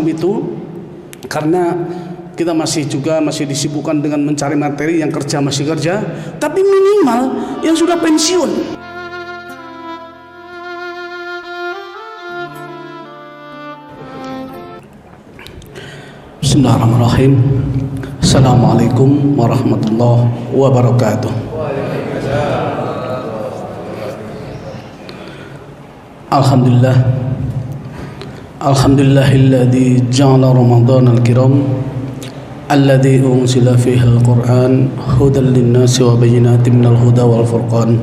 semacam itu, karena kita masih disibukkan dengan mencari materi, yang kerja masih kerja, tapi minimal yang sudah pensiun. Bismillahirrahmanirrahim. Assalamualaikum warahmatullahi wabarakatuh. Alhamdulillah. Alhamdulillahilladzi ja'ala Ramadhan al-kiram alladzi unzila fihi al-Qur'an hudan lin-nasi wa bayyinatin minal huda wal furqan.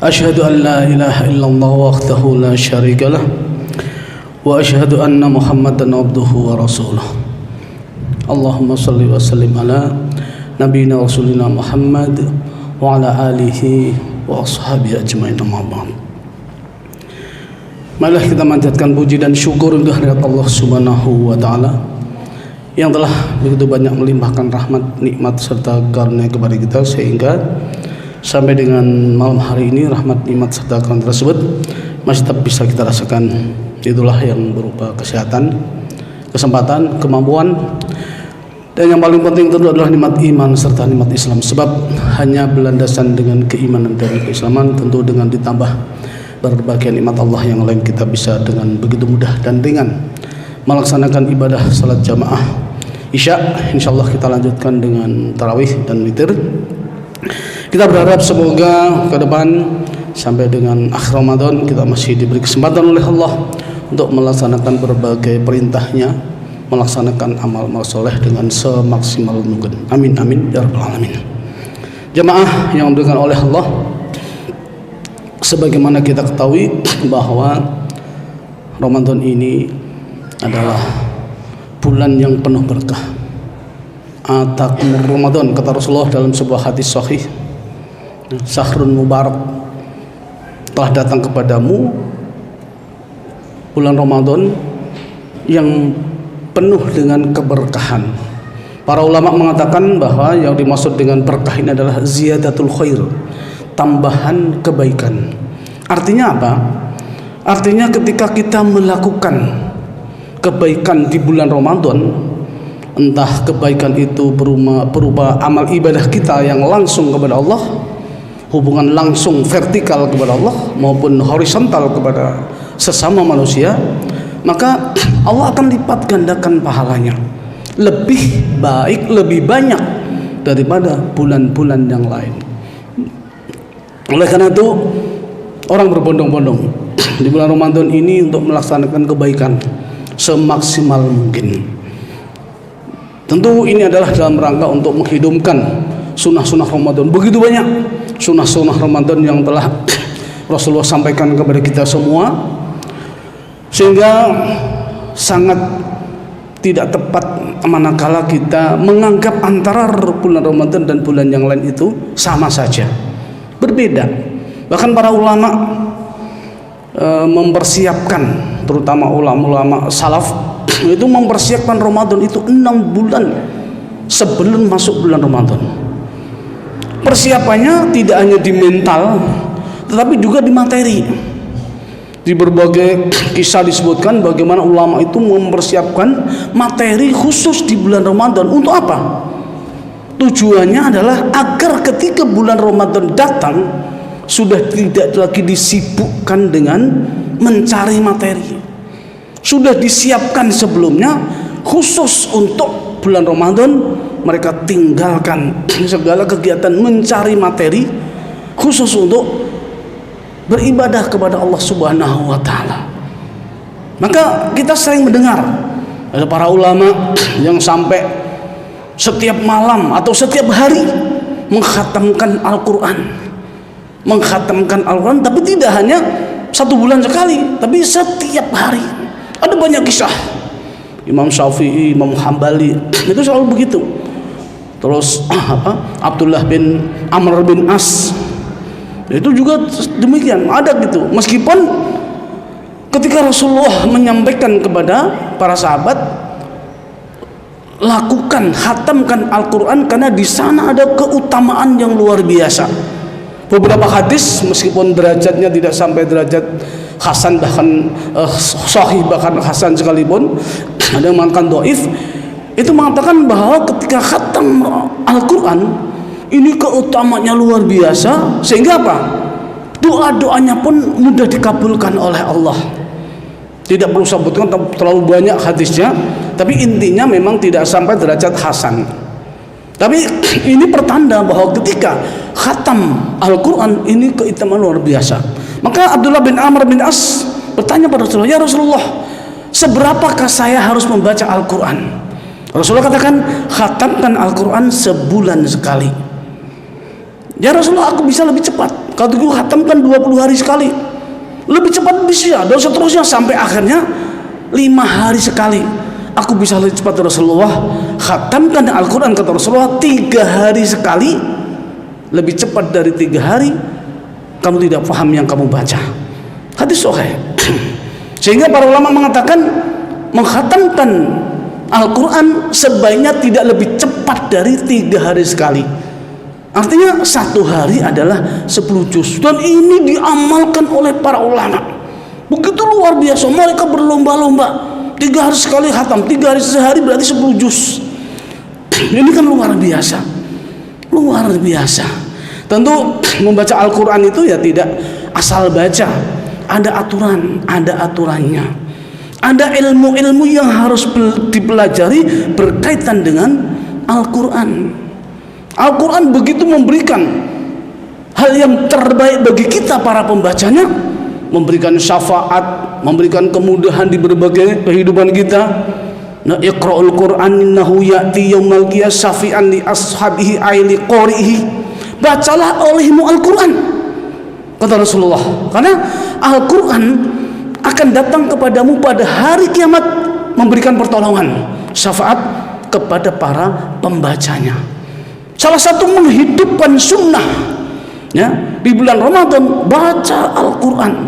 Asyhadu an la ilaha illallah wahdahu la syarika lah wa asyhadu anna Muhammadan abduhu wa rasuluh. Allahumma shalli wa sallim ala nabiyyina rasulina Muhammad wa ala alihi wa ashabihi ajmain, amma ba'd. Marilah kita manjatkan puji dan syukur untuk hadirat Allah Subhanahu wa taala yang telah begitu banyak melimpahkan rahmat, nikmat serta karunia kepada kita, sehingga sampai dengan malam hari ini rahmat, nikmat serta karunia tersebut masih tetap bisa kita rasakan. Itulah yang berupa kesehatan, kesempatan, kemampuan, dan yang paling penting tentu adalah nikmat iman serta nikmat Islam. Sebab hanya berlandasan dengan keimanan dan keislaman, tentu dengan ditambah berbagai nikmat Allah yang lain, kita bisa dengan begitu mudah dan ringan melaksanakan ibadah salat jamaah Isya. Insyaallah kita lanjutkan dengan tarawih dan witir. Kita berharap semoga ke depan sampai dengan akhir Ramadan kita masih diberi kesempatan oleh Allah untuk melaksanakan berbagai perintahnya, melaksanakan amal-amal soleh dengan semaksimal mungkin. Amin amin ya rabbal alamin. Jamaah yang diberikan oleh Allah, sebagaimana kita ketahui bahwa Ramadan ini adalah bulan yang penuh berkah. Atakumur Ramadan, kata Rasulullah dalam sebuah hadis sahih, syahrun mubarak, telah datang kepadamu bulan Ramadan yang penuh dengan keberkahan. Para ulama mengatakan bahwa yang dimaksud dengan berkah ini adalah ziyadatul khair, tambahan kebaikan. Artinya apa? Artinya ketika kita melakukan kebaikan di bulan Ramadan, entah kebaikan itu berupa amal ibadah kita yang langsung kepada Allah, hubungan langsung vertikal kepada Allah maupun horizontal kepada sesama manusia, maka Allah akan lipat gandakan pahalanya lebih baik, lebih banyak daripada bulan-bulan yang lain. Oleh karena itu, orang berbondong-bondong di bulan Ramadan ini untuk melaksanakan kebaikan semaksimal mungkin. Tentu ini adalah dalam rangka untuk menghidupkan sunnah-sunnah Ramadan. Begitu banyak sunnah-sunnah Ramadan yang telah Rasulullah sampaikan kepada kita semua, sehingga sangat tidak tepat manakala kita menganggap antara bulan Ramadan dan bulan yang lain itu sama saja, berbeda. Bahkan para ulama mempersiapkan, terutama ulama-ulama salaf itu mempersiapkan Ramadan itu 6 bulan sebelum masuk bulan Ramadan. Persiapannya tidak hanya di mental, tetapi juga di materi. Di berbagai kisah disebutkan bagaimana ulama itu mempersiapkan materi khusus di bulan Ramadan. Untuk apa? Tujuannya adalah agar ketika bulan Ramadan datang sudah tidak lagi disibukkan dengan mencari materi. Sudah disiapkan sebelumnya khusus untuk bulan Ramadan, mereka tinggalkan segala kegiatan mencari materi khusus untuk beribadah kepada Allah Subhanahu wa taala. Maka kita sering mendengar ada para ulama yang sampai setiap malam atau setiap hari mengkhatamkan Al-Quran. Mengkhatamkan Al-Quran, tapi tidak hanya 1 bulan sekali, tapi setiap hari. Ada banyak kisah. Imam Syafi'i, Imam Hambali itu selalu begitu. Terus Abdullah bin Amr bin As itu juga demikian, ada gitu. Meskipun ketika Rasulullah menyampaikan kepada para sahabat, lakukan, khatamkan Al-Quran karena di sana ada keutamaan yang luar biasa. Beberapa hadis meskipun derajatnya tidak sampai derajat hasan, bahkan sahih, bahkan hasan sekalipun, ada yang mengatakan dhaif, itu mengatakan bahwa ketika khatam Al-Quran ini keutamanya luar biasa, sehingga apa? Doa-doanya pun mudah dikabulkan oleh Allah. Tidak perlu sebutkan terlalu banyak hadisnya, tapi intinya memang tidak sampai derajat hasan. Tapi ini pertanda bahwa ketika khatam Al-Quran ini keutamaan luar biasa. Maka Abdullah bin Amr bin As bertanya pada Rasulullah, ya Rasulullah, seberapakah saya harus membaca Al-Quran? Rasulullah katakan, khatamkan Al-Quran sebulan sekali. Ya Rasulullah, aku bisa lebih cepat. Kalau aku khatamkan 20 hari sekali, lebih cepat bisa, dan seterusnya sampai akhirnya 5 hari sekali. Aku bisa lebih cepat Rasulullah. Khatamkan Al-Quran, kata Rasulullah, 3 hari sekali. Lebih cepat dari 3 hari, kamu tidak paham yang kamu baca. Hadis sahih. Sehingga para ulama mengatakan mengkhatamkan Al-Quran sebaiknya tidak lebih cepat dari 3 hari sekali. Artinya 1 hari adalah 10 juz, dan ini diamalkan oleh para ulama. Begitu luar biasa, mereka berlomba-lomba 3 hari sekali khatam, 3 hari sehari berarti 10 juz. Ini kan luar biasa, luar biasa. Tentu membaca Al-Quran itu ya tidak asal baca, ada aturan, ada aturannya, ada ilmu-ilmu yang harus dipelajari berkaitan dengan Al-Quran. Al-Quran begitu memberikan hal yang terbaik bagi kita para pembacanya, memberikan syafaat, memberikan kemudahan di berbagai kehidupan kita. Nah, iqra'ul Qur'an innahu ya'ti yaumal qiyamah syafi'an li ashabihi ayli qari'ihi. Bacalah olehmu Al-Quran, kata Rasulullah, karena Al-Quran akan datang kepadamu pada hari kiamat memberikan pertolongan, syafaat kepada para pembacanya. Salah satu menghidupkan sunnah ya, di bulan Ramadan, baca Al-Quran.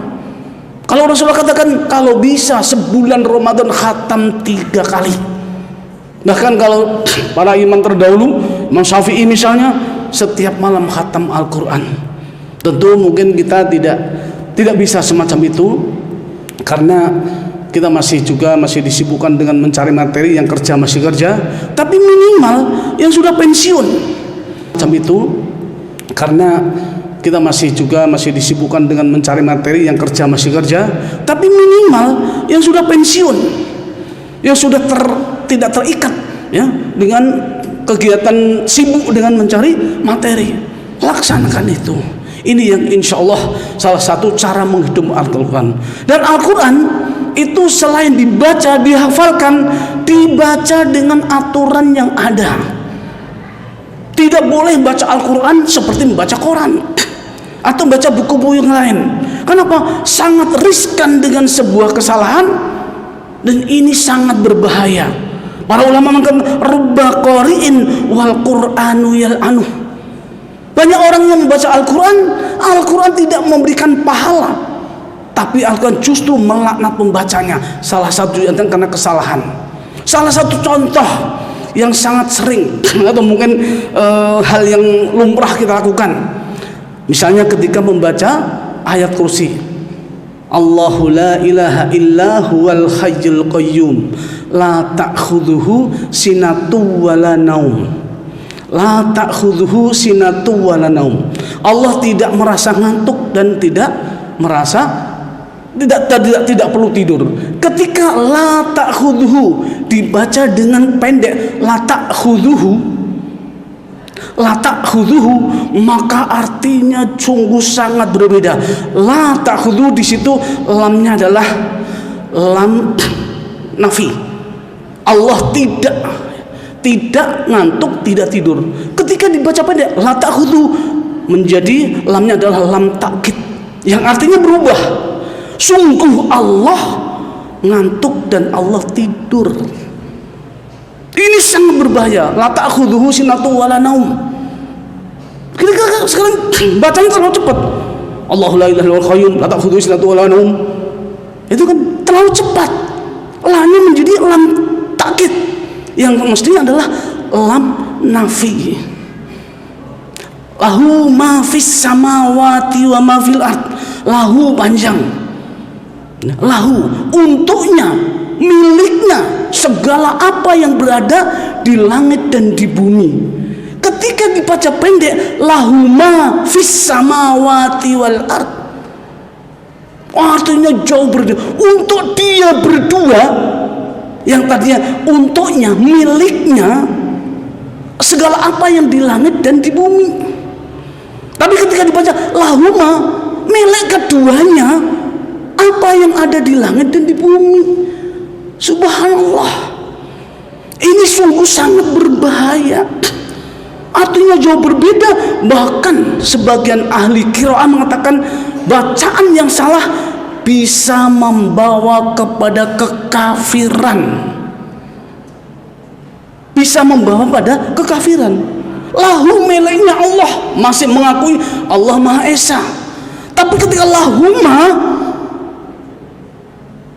Kalau Rasulullah katakan kalau bisa sebulan Ramadan khatam 3 kali. Bahkan kalau para imam terdahulu, Imam Syafi'i misalnya, setiap malam khatam Al-Quran. Tentu mungkin kita tidak bisa semacam itu, karena kita masih disibukkan dengan mencari materi, yang kerja masih kerja, tapi minimal yang sudah pensiun macam itu, karena kita masih disibukkan dengan mencari materi, yang kerja masih kerja, tapi minimal yang sudah pensiun, yang sudah tidak terikat ya dengan kegiatan sibuk dengan mencari materi, laksanakan itu. Ini yang insya Allah salah satu cara menghidupkan Al-Quran. Dan Al-Quran itu selain dibaca, dihafalkan, dibaca dengan aturan yang ada. Tidak boleh baca Al-Quran seperti membaca koran atau baca buku-buku yang lain. Kenapa? Sangat riskan dengan sebuah kesalahan, dan ini sangat berbahaya. Para ulama mengatakan rubba qari'in wal Qur'anu yal'anuh. Banyak orang yang membaca Al-Quran, Al-Quran tidak memberikan pahala, tapi Al-Quran justru melaknat pembacanya. Salah satu karena kesalahan. Salah satu contoh yang sangat sering atau mungkin hal yang lumrah kita lakukan, misalnya ketika membaca ayat kursi, Allahu la ilaha illa huwal hayyul qayyum la ta'khudhuhu sinatu wala naum. La ta'khudhuhu sinatu wala naum. Allah tidak merasa ngantuk dan tidak perlu tidur. Ketika la ta'khudhuhu dibaca dengan pendek, la ta'khudhuhu, maka artinya sungguh sangat berbeda. La ta'khudhuhu di situ lamnya adalah lam nafi. Allah tidak ngantuk, tidak tidur. Ketika dibaca pendek, la ta'khudhuhu, menjadi lamnya adalah lam takkid, yang artinya berubah. Sungguh Allah ngantuk dan Allah tidur. Ini sangat berbahaya. La ta'khudhuhu sinatu wala naum. Kita sekarang bacanya terlalu cepat. Allahu la ilaha illal qayyum la ta'khudhuhu sinatu wala naum. Itu kan terlalu cepat. Lamnya menjadi lam takkid, yang mestinya adalah lam nafi. Lahu ma fis samawati wa ma fil ard. Lahu panjang, Lahu, untuknya, miliknya segala apa yang berada di langit dan di bumi. Ketika dibaca pendek, lahuma fis samawati wal ard, artinya jauh berbeda. Untuk dia berdua, yang tadinya untuknya, miliknya segala apa yang di langit dan di bumi. Tapi ketika dibaca lahuma, milik keduanya apa yang ada di langit dan di bumi. Subhanallah, ini sungguh sangat berbahaya. Artinya jauh berbeda. Bahkan sebagian ahli qiraah mengatakan bacaan yang salah bisa membawa kepada kekafiran, bisa membawa pada kekafiran. Lahu, miliknya Allah, masih mengakui Allah Maha Esa. Tapi ketika lahuma,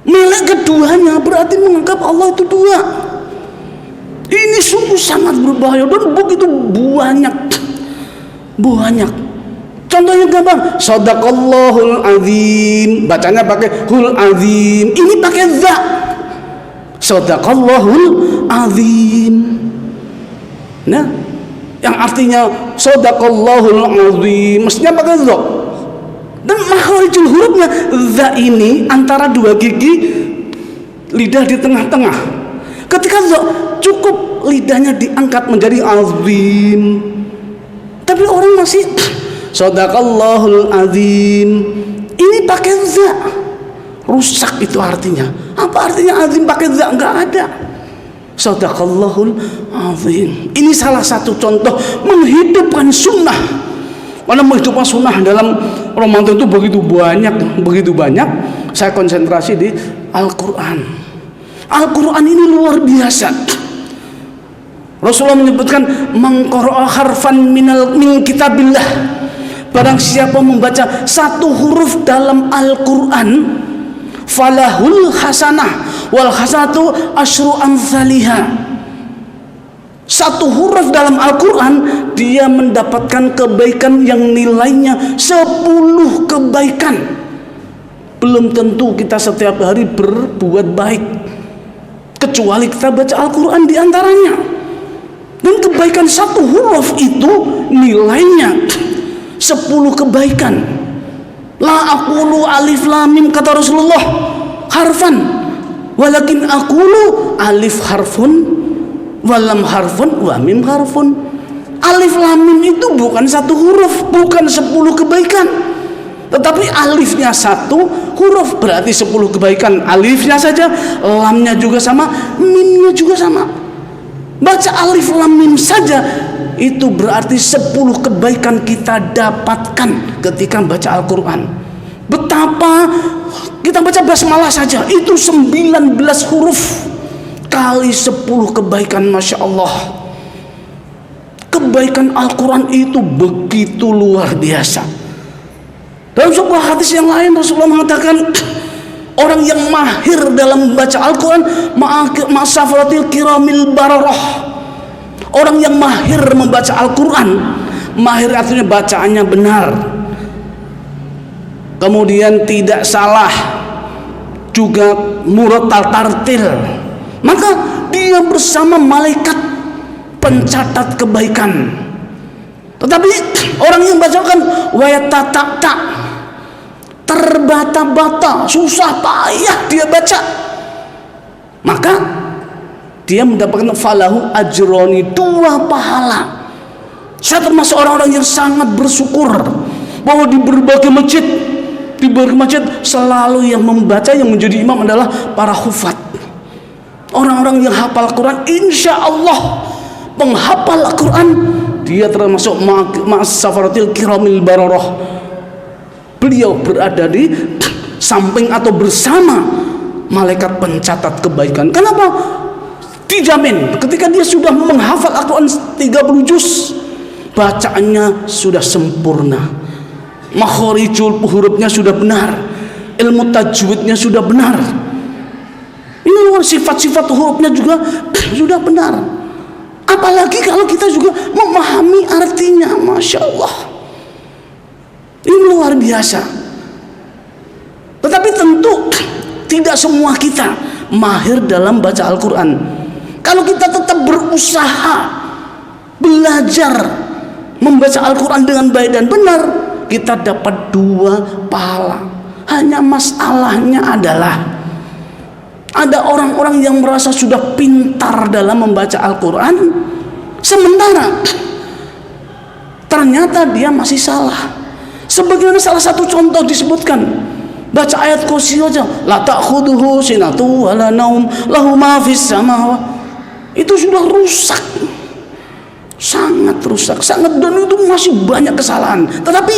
milik keduanya, berarti menganggap Allah itu dua. Ini sungguh sangat berbahaya dan begitu banyak. Contohnya gampang, Shadaqallahul azim, bacanya pakai hul azim, ini pakai za. Shadaqallahul azim. Nah, yang artinya Shadaqallahul azim mestinya pakai za. Dan makharijul hurufnya za ini antara dua gigi lidah di tengah-tengah. Ketika za, cukup lidahnya diangkat menjadi azim. Tapi orang masih Shadaqallahul azim, ini pakai za, rusak itu artinya. Apa artinya azim pakai za? Enggak ada. Shadaqallahul azim. Ini salah satu contoh menghidupkan sunnah. Karena menghidupkan sunnah dalam Ramadan itu begitu banyak. Saya konsentrasi di Al-Quran. Al-Quran ini luar biasa. Rasulullah menyebutkan mangqara'a harfan min kitabillah, barang siapa membaca satu huruf dalam Al-Quran, falahul hasanah wal hasanatu asyru amsalihah. Satu huruf dalam Al-Quran, dia mendapatkan kebaikan yang nilainya 10 kebaikan. Belum tentu kita setiap hari berbuat baik, kecuali kita baca Al-Quran diantaranya. Dan kebaikan satu huruf itu nilainya 10 kebaikan. La aqulu alif lam mim, kata Rasulullah, harfan, walakin aqulu alif harfun walam harfun wa mim harfun. Alif lam mim itu bukan satu huruf, bukan 10 kebaikan, tetapi alifnya satu huruf berarti 10 kebaikan. Alifnya saja, lamnya juga sama, mimnya juga sama. Baca alif lam mim saja itu berarti 10 kebaikan kita dapatkan ketika baca Al-Quran. Betapa kita baca basmalah saja itu 19 huruf kali 10 kebaikan. Masya Allah, kebaikan Al-Quran itu begitu luar biasa. Dalam sebuah hadis yang lain Rasulullah mengatakan, orang yang mahir dalam membaca Al-Quran ma'asafaratil kiramil bararah. Orang yang mahir membaca Al-Quran, mahir artinya bacaannya benar, kemudian tidak salah, juga murattal tartil, maka dia bersama malaikat pencatat kebaikan. Tetapi orang yang bacakan wayatata, terbata-bata, susah payah dia baca, maka dia mendapatkan falahu ajroni, 2 pahala. Saya termasuk orang-orang yang sangat bersyukur bahwa di berbagai masjid selalu yang membaca, yang menjadi imam adalah para hufat, orang-orang yang hafal Quran. Insya Allah penghafal Quran, dia termasuk ma'as-safaratil kiramil bararah. Beliau berada di samping atau bersama malaikat pencatat kebaikan. Kenapa? Dijamin ketika dia sudah menghafal Al-Quran 30 juz, bacaannya sudah sempurna, makharijul hurufnya sudah benar, ilmu tajwidnya sudah benar, ini sifat-sifat hurufnya juga sudah benar. Apalagi kalau kita juga memahami artinya. Masya Allah, ini luar biasa. Tetapi tentu tidak semua kita mahir dalam baca Al-Quran. Kalau kita tetap berusaha belajar membaca Al-Quran dengan baik dan benar, kita dapat 2 pahala. Hanya masalahnya adalah ada orang-orang yang merasa sudah pintar dalam membaca Al-Quran, sementara ternyata dia masih salah. Sebagaimana salah satu contoh disebutkan, baca ayat kursi aja, la ta'khuduhu sinatu wala naum lahu ma fis samawati, itu sudah rusak, sangat rusak, sangat, dan itu masih banyak kesalahan. Tetapi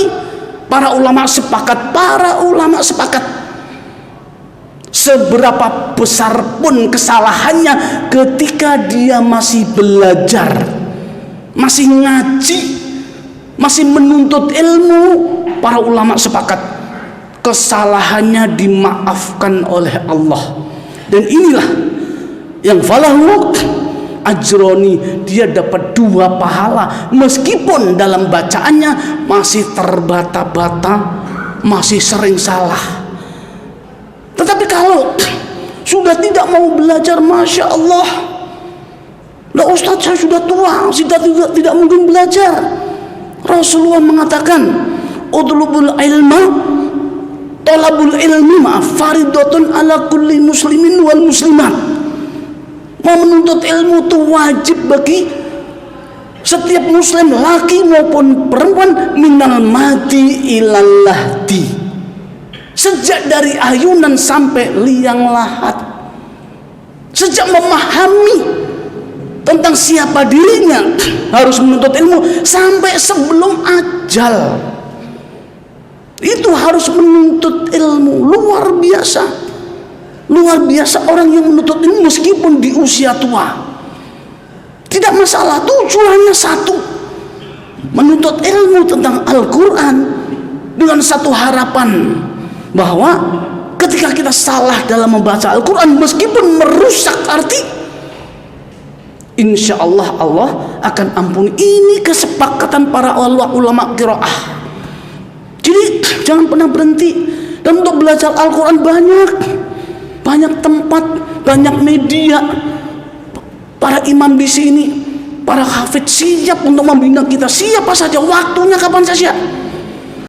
para ulama sepakat seberapa besar pun kesalahannya ketika dia masih belajar, masih ngaji, masih menuntut ilmu, para ulama sepakat kesalahannya dimaafkan oleh Allah. Dan inilah yang falahu ajroni, dia dapat 2 pahala meskipun dalam bacaannya masih terbata-bata, masih sering salah. Tetapi kalau sudah tidak mau belajar, Masya Allah, lah Ustaz saya sudah tua, sudah tidak mungkin belajar. Rasulullah mengatakan, udlubul ilma, talabul ilmi faridatun ala kulli muslimin wal muslimat. Mau menuntut ilmu itu wajib bagi setiap muslim, laki maupun perempuan, minal mati ilal lahdi, sejak dari ayunan sampai liang lahat, sejak memahami tentang siapa dirinya harus menuntut ilmu sampai sebelum ajal, itu harus menuntut ilmu. Luar biasa, luar biasa orang yang menuntut ilmu meskipun di usia tua. Tidak masalah, tujuannya satu, menuntut ilmu tentang Al-Quran dengan satu harapan bahwa ketika kita salah dalam membaca Al-Quran, meskipun merusak arti, insya Allah Allah akan ampuni. Ini kesepakatan para ulama qiraah. Jadi jangan pernah berhenti. Dan untuk belajar Al-Quran banyak tempat, banyak media. Para imam di sini, para hafidz siap untuk membina kita, siapa saja, waktunya kapan saja.